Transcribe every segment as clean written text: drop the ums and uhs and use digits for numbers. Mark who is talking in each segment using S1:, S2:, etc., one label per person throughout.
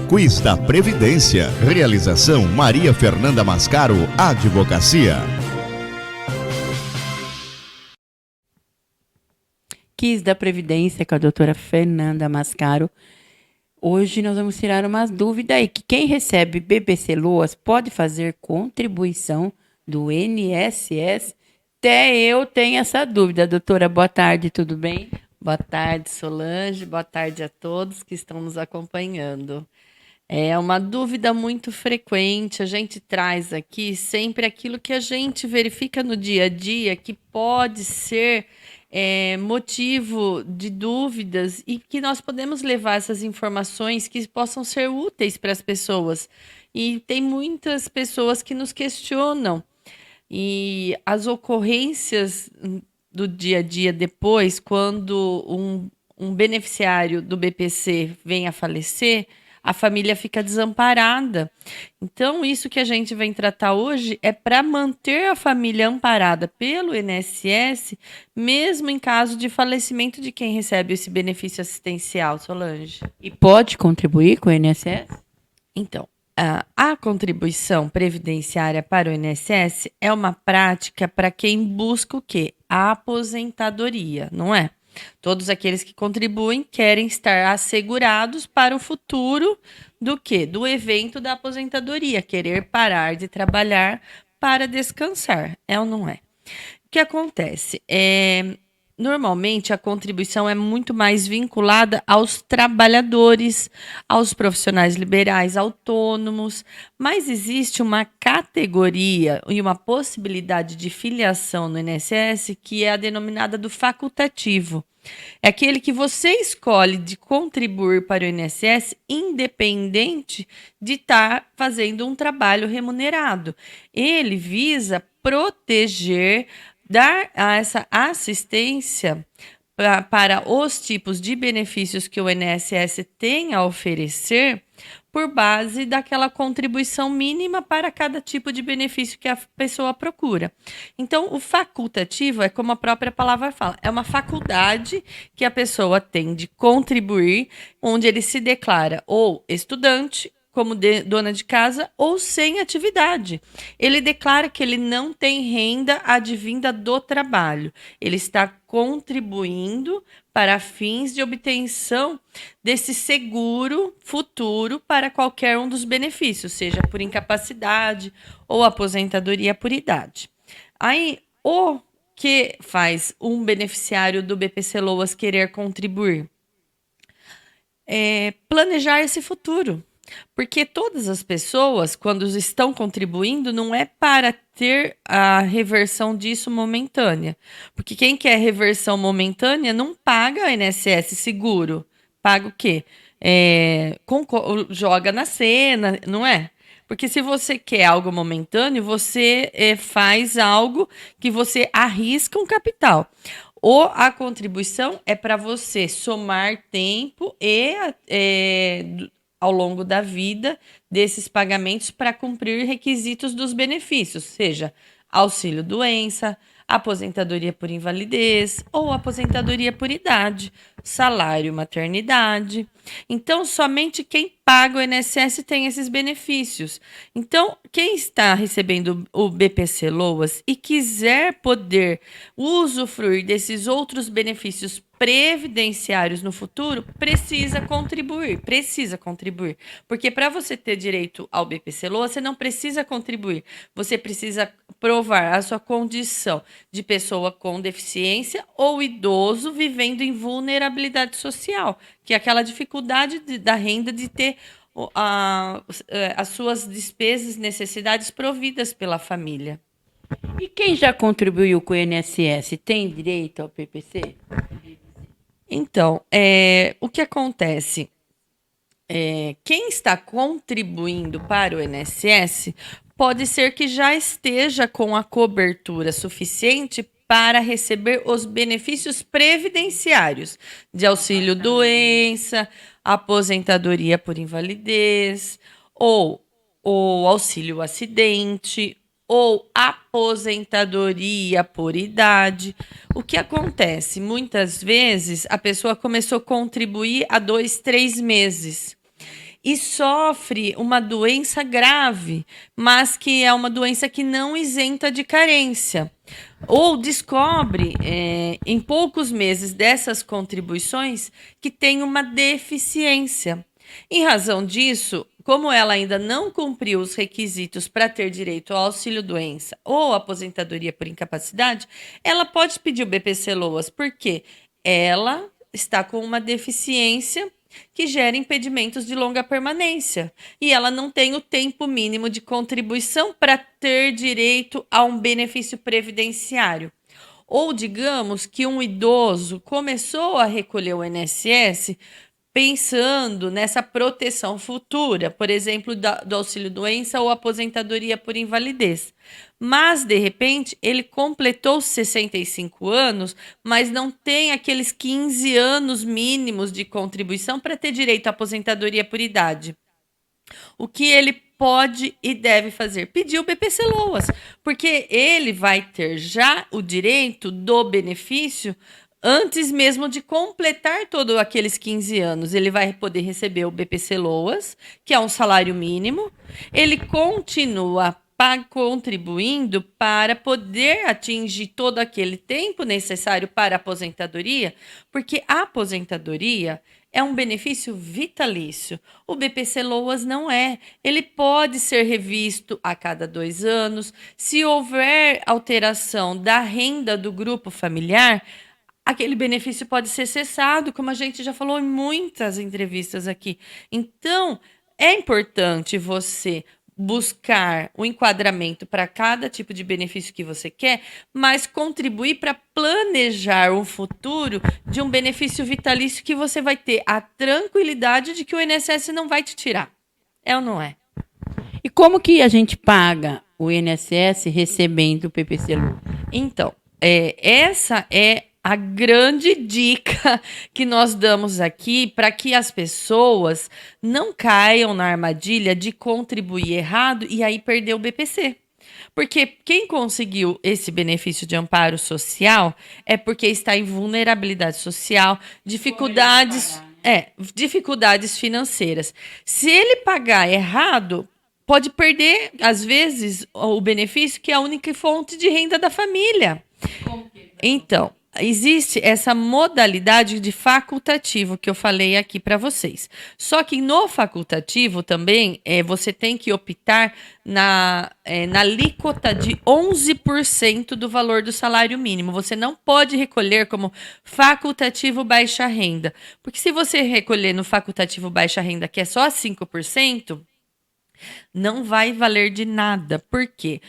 S1: Quiz da Previdência. Realização Maria Fernanda Mascaro, Advocacia.
S2: Quiz da Previdência com a doutora Fernanda Mascaro. Hoje nós vamos tirar umas dúvidas aí, que quem recebe BBC Loas pode fazer contribuição do INSS? Até eu tenho essa dúvida. Doutora, boa tarde, tudo bem?
S3: Boa tarde, Solange. Boa tarde a todos que estão nos acompanhando. É uma dúvida muito frequente. A gente traz aqui sempre aquilo que a gente verifica no dia a dia que pode ser motivo de dúvidas e que nós podemos levar essas informações que possam ser úteis para as pessoas. E tem muitas pessoas que nos questionam. E as ocorrências do dia a dia depois, quando um beneficiário do BPC vem a falecer, a família fica desamparada. Então, isso que a gente vem tratar hoje é para manter a família amparada pelo INSS, mesmo em caso de falecimento de quem recebe esse benefício assistencial, Solange.
S2: E pode contribuir com o INSS?
S3: Então, a contribuição previdenciária para o INSS é uma prática para quem busca o quê? A aposentadoria, não é? Todos aqueles que contribuem querem estar assegurados para o futuro do quê? Do evento da aposentadoria, querer parar de trabalhar para descansar, é ou não é? O que acontece? Normalmente, a contribuição é muito mais vinculada aos trabalhadores, aos profissionais liberais, autônomos, mas existe uma categoria e uma possibilidade de filiação no INSS que é a denominada do facultativo. É aquele que você escolhe de contribuir para o INSS independente de estar fazendo um trabalho remunerado. Ele visa proteger, dar essa assistência para os tipos de benefícios que o INSS tem a oferecer por base daquela contribuição mínima para cada tipo de benefício que a pessoa procura. Então, o facultativo é como a própria palavra fala, é uma faculdade que a pessoa tem de contribuir, onde ele se declara ou estudante, como dona de casa, ou sem atividade. Ele declara que ele não tem renda advinda do trabalho. Ele está contribuindo para fins de obtenção desse seguro futuro para qualquer um dos benefícios, seja por incapacidade ou aposentadoria por idade. Aí, o que faz um beneficiário do BPC Loas querer contribuir? Planejar esse futuro. Porque todas as pessoas, quando estão contribuindo, não é para ter a reversão disso momentânea. Porque quem quer reversão momentânea não paga INSS seguro. Paga o quê? Joga na cena, não é? Porque se você quer algo momentâneo, você faz algo que você arrisca um capital. Ou a contribuição é para você somar tempo ao longo da vida desses pagamentos para cumprir requisitos dos benefícios, seja auxílio-doença, aposentadoria por invalidez ou aposentadoria por idade, salário-maternidade. Então, somente quem paga o INSS tem esses benefícios. Então, quem está recebendo o BPC Loas e quiser poder usufruir desses outros benefícios previdenciários no futuro, precisa contribuir. Porque para você ter direito ao BPC Loas, você não precisa contribuir. Você precisa provar a sua condição de pessoa com deficiência ou idoso vivendo em vulnerabilidade social, que é aquela dificuldade da renda de ter as suas despesas, necessidades providas pela família.
S2: E quem já contribuiu com o INSS tem direito ao PPC?
S3: Então, o que acontece? Quem está contribuindo para o INSS pode ser que já esteja com a cobertura suficiente para receber os benefícios previdenciários de auxílio-doença, aposentadoria por invalidez, ou auxílio-acidente, ou aposentadoria por idade. O que acontece? Muitas vezes a pessoa começou a contribuir há 2, 3 meses. e sofre uma doença grave, mas que é uma doença que não isenta de carência. Ou descobre, em poucos meses dessas contribuições, que tem uma deficiência. Em razão disso, como ela ainda não cumpriu os requisitos para ter direito ao auxílio-doença ou aposentadoria por incapacidade, ela pode pedir o BPC-Loas, porque ela está com uma deficiência que gera impedimentos de longa permanência e ela não tem o tempo mínimo de contribuição para ter direito a um benefício previdenciário. Ou digamos que um idoso começou a recolher o INSS pensando nessa proteção futura, por exemplo, do auxílio-doença ou aposentadoria por invalidez. Mas, de repente, ele completou 65 anos, mas não tem aqueles 15 anos mínimos de contribuição para ter direito à aposentadoria por idade. O que ele pode e deve fazer? Pedir o BPC-Loas, porque ele vai ter já o direito do benefício antes mesmo de completar todos aqueles 15 anos. Ele vai poder receber o BPC-Loas, que é um salário mínimo. Ele continua contribuindo para poder atingir todo aquele tempo necessário para a aposentadoria, porque a aposentadoria é um benefício vitalício. O BPC-Loas não é. Ele pode ser revisto a cada 2 anos. Se houver alteração da renda do grupo familiar, aquele benefício pode ser cessado, como a gente já falou em muitas entrevistas aqui. Então, é importante você buscar o enquadramento para cada tipo de benefício que você quer, mas contribuir para planejar um futuro de um benefício vitalício que você vai ter a tranquilidade de que o INSS não vai te tirar. É ou não é?
S2: E como que a gente paga o INSS recebendo o PPC-Loas?
S3: Então, essa é a grande dica que nós damos aqui para que as pessoas não caiam na armadilha de contribuir errado e aí perder o BPC. Porque quem conseguiu esse benefício de amparo social é porque está em vulnerabilidade social, dificuldades financeiras. Se ele pagar errado, pode perder, às vezes, o benefício, que é a única fonte de renda da família. Então, existe essa modalidade de facultativo que eu falei aqui para vocês. Só que no facultativo também você tem que optar na alíquota de 11% do valor do salário mínimo. Você não pode recolher como facultativo baixa renda. Porque se você recolher no facultativo baixa renda, que é só 5%, não vai valer de nada, porque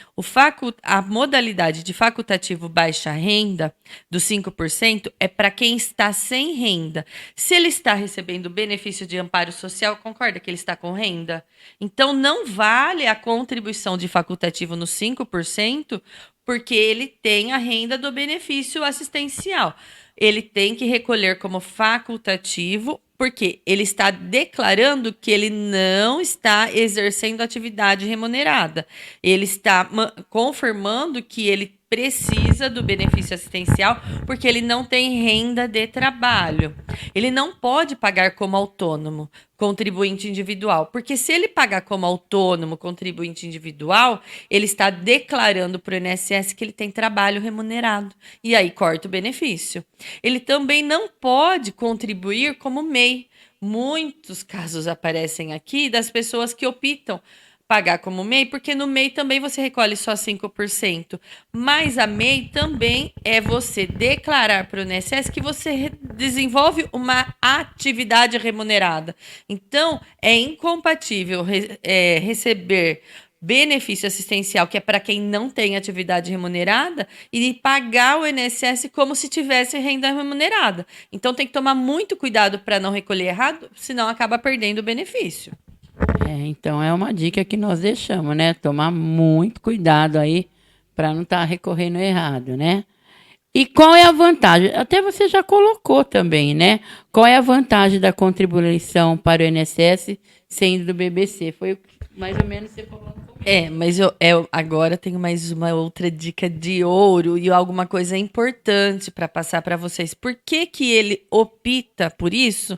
S3: a modalidade de facultativo baixa renda, dos 5%, é para quem está sem renda. Se ele está recebendo benefício de amparo social, concorda que ele está com renda? Então, não vale a contribuição de facultativo nos 5%, porque ele tem a renda do benefício assistencial. Ele tem que recolher como facultativo, porque ele está declarando que ele não está exercendo atividade remunerada. Ele está confirmando que ele precisa do benefício assistencial porque ele não tem renda de trabalho. Ele não pode pagar como autônomo, contribuinte individual, porque se ele pagar como autônomo, contribuinte individual, ele está declarando para o INSS que ele tem trabalho remunerado e aí corta o benefício. Ele também não pode contribuir como MEI. Muitos casos aparecem aqui das pessoas que optam pagar como MEI, porque no MEI também você recolhe só 5%. Mas a MEI também é você declarar para o INSS que você desenvolve uma atividade remunerada. Então, é incompatível receber benefício assistencial, que é para quem não tem atividade remunerada, e pagar o INSS como se tivesse renda remunerada. Então, tem que tomar muito cuidado para não recolher errado, senão acaba perdendo o benefício.
S2: Então é uma dica que nós deixamos, né? Tomar muito cuidado aí para não estar recorrendo errado, né? E qual é a vantagem? Até você já colocou também, né? Qual é a vantagem da contribuição para o INSS sendo do BBC? Foi mais ou menos você falou.
S3: Mas eu agora tenho mais uma outra dica de ouro e alguma coisa importante para passar para vocês. Por que ele opta por isso?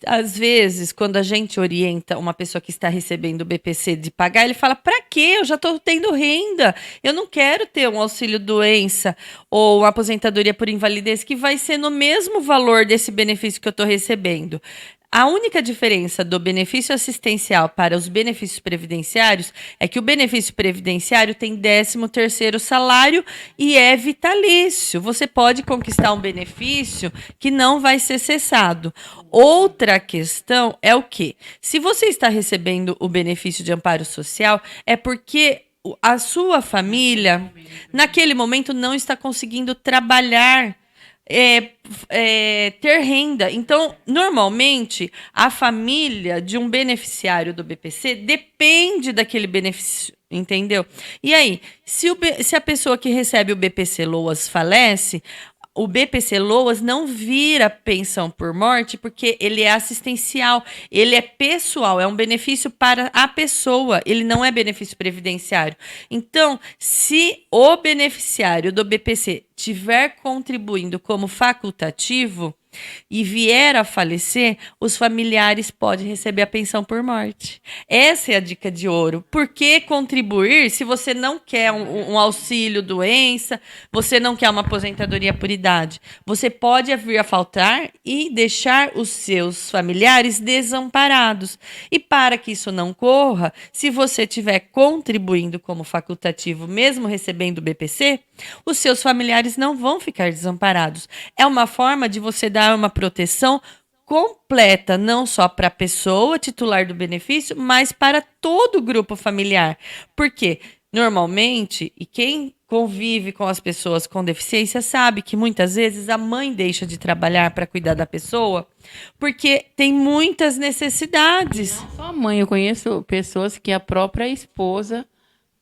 S3: às vezes, quando a gente orienta uma pessoa que está recebendo o BPC de pagar, ele fala: para quê? Eu já estou tendo renda. Eu não quero ter um auxílio-doença ou uma aposentadoria por invalidez que vai ser no mesmo valor desse benefício que eu estou recebendo. A única diferença do benefício assistencial para os benefícios previdenciários é que o benefício previdenciário tem 13º salário e é vitalício. Você pode conquistar um benefício que não vai ser cessado. Outra questão é o quê? Se você está recebendo o benefício de amparo social, é porque a sua família, naquele momento, não está conseguindo trabalhar, ter renda. Então, normalmente, a família de um beneficiário do BPC depende daquele benefício, entendeu? E aí, se a pessoa que recebe o BPC Loas falece, o BPC Loas não vira pensão por morte, porque ele é assistencial, ele é pessoal, é um benefício para a pessoa, ele não é benefício previdenciário. Então, se o beneficiário do BPC estiver contribuindo como facultativo e vier a falecer, os familiares podem receber a pensão por morte. Essa é a dica de ouro. Por que contribuir se você não quer um auxílio doença, você não quer uma aposentadoria por idade? Você pode vir a faltar e deixar os seus familiares desamparados. E para que isso não ocorra, se você estiver contribuindo como facultativo, mesmo recebendo o BPC, os seus familiares não vão ficar desamparados. É uma forma de você dar uma proteção completa, não só para a pessoa titular do benefício, mas para todo o grupo familiar. Porque, normalmente, e quem convive com as pessoas com deficiência sabe que muitas vezes a mãe deixa de trabalhar para cuidar da pessoa porque tem muitas necessidades.
S2: Não só a mãe, eu conheço pessoas que a própria esposa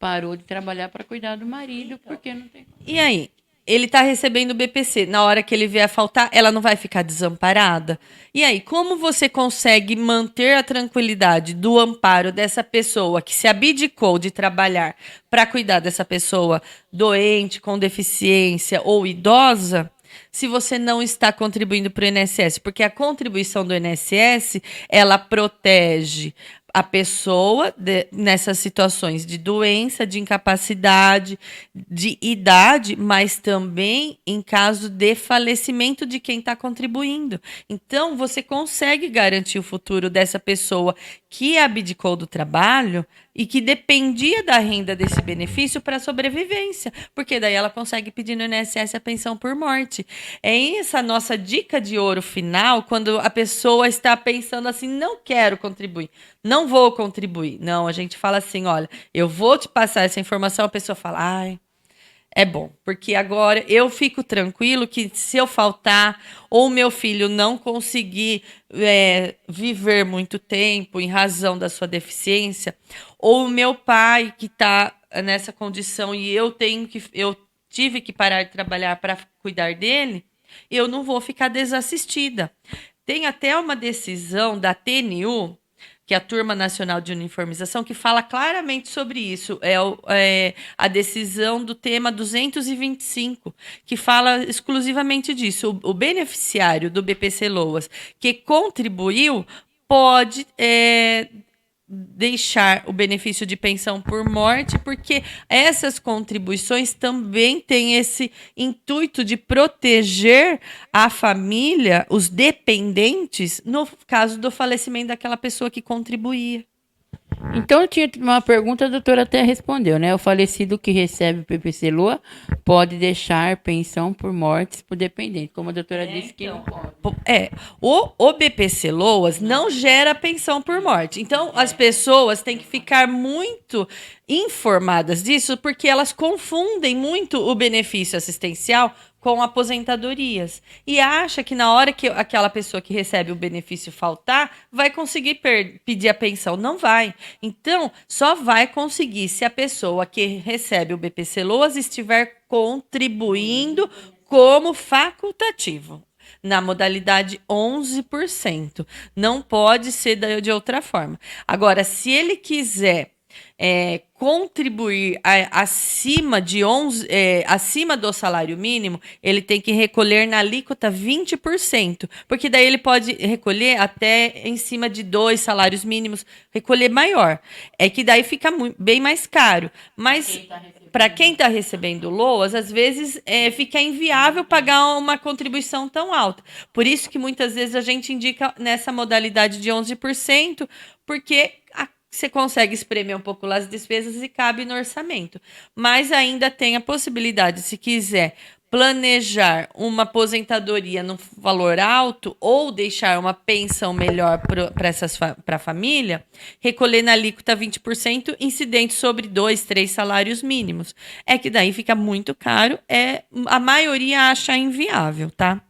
S2: parou de trabalhar para cuidar do marido porque não tem.
S3: E aí? Ele está recebendo o BPC. Na hora que ele vier faltar, ela não vai ficar desamparada? E aí, como você consegue manter a tranquilidade do amparo dessa pessoa que se abdicou de trabalhar para cuidar dessa pessoa doente, com deficiência ou idosa, se você não está contribuindo para o INSS? Porque a contribuição do INSS, ela protege a pessoa nessas situações de doença, de incapacidade, de idade, mas também em caso de falecimento de quem está contribuindo. Então, você consegue garantir o futuro dessa pessoa que abdicou do trabalho e que dependia da renda desse benefício para sobrevivência, porque daí ela consegue pedir no INSS a pensão por morte. É essa a nossa dica de ouro final, quando a pessoa está pensando assim: não quero contribuir, não vou contribuir. Não, a gente fala assim: olha, eu vou te passar essa informação. A pessoa fala: ai, é bom, porque agora eu fico tranquilo que se eu faltar ou meu filho não conseguir viver muito tempo em razão da sua deficiência, ou o meu pai que está nessa condição e eu tive que parar de trabalhar para cuidar dele, eu não vou ficar desassistida. Tem até uma decisão da TNU, que é a Turma Nacional de Uniformização, que fala claramente sobre isso. É a decisão do tema 225, que fala exclusivamente disso. O beneficiário do BPC Loas que contribuiu pode deixar o benefício de pensão por morte, porque essas contribuições também têm esse intuito de proteger a família, os dependentes, no caso do falecimento daquela pessoa que contribuía.
S2: Então, eu tinha uma pergunta, a doutora até respondeu, né? O falecido que recebe o PPC Loa pode deixar pensão por mortes por dependente, como a doutora disse que não pode.
S3: O BPC Loas não gera pensão por morte. Então, as pessoas têm que ficar muito informadas disso, porque elas confundem muito o benefício assistencial com aposentadorias. E acha que na hora que aquela pessoa que recebe o benefício faltar, vai conseguir pedir a pensão. Não vai. Então, só vai conseguir se a pessoa que recebe o BPC Loas estiver contribuindo como facultativo, na modalidade 11%. Não pode ser de outra forma. Agora, se ele quiser contribuir acima de 11, acima do salário mínimo, ele tem que recolher na alíquota 20%, porque daí ele pode recolher até em cima de 2 salários mínimos, recolher maior. É que daí fica bem mais caro. Mas para quem está recebendo LOAS, às vezes fica inviável pagar uma contribuição tão alta. Por isso que muitas vezes a gente indica nessa modalidade de 11%, porque você consegue espremer um pouco as despesas e cabe no orçamento. Mas ainda tem a possibilidade, se quiser planejar uma aposentadoria num valor alto ou deixar uma pensão melhor para a família, recolher na alíquota 20% incidente sobre 2, 3 salários mínimos. É que daí fica muito caro, a maioria acha inviável, tá?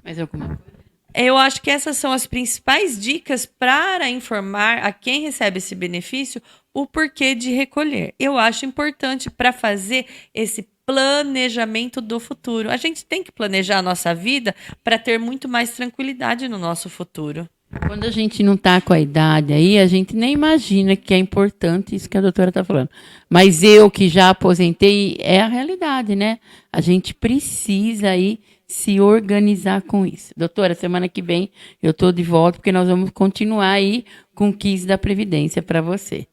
S2: Mais alguma coisa?
S3: Eu acho que essas são as principais dicas para informar a quem recebe esse benefício o porquê de recolher. Eu acho importante para fazer esse planejamento do futuro. A gente tem que planejar a nossa vida para ter muito mais tranquilidade no nosso futuro.
S2: Quando a gente não está com a idade aí, a gente nem imagina que é importante isso que a doutora está falando. Mas eu que já aposentei, é a realidade, né? A gente precisa aí se organizar com isso. Doutora, semana que vem eu estou de volta, porque nós vamos continuar aí com o quiz da Previdência para você.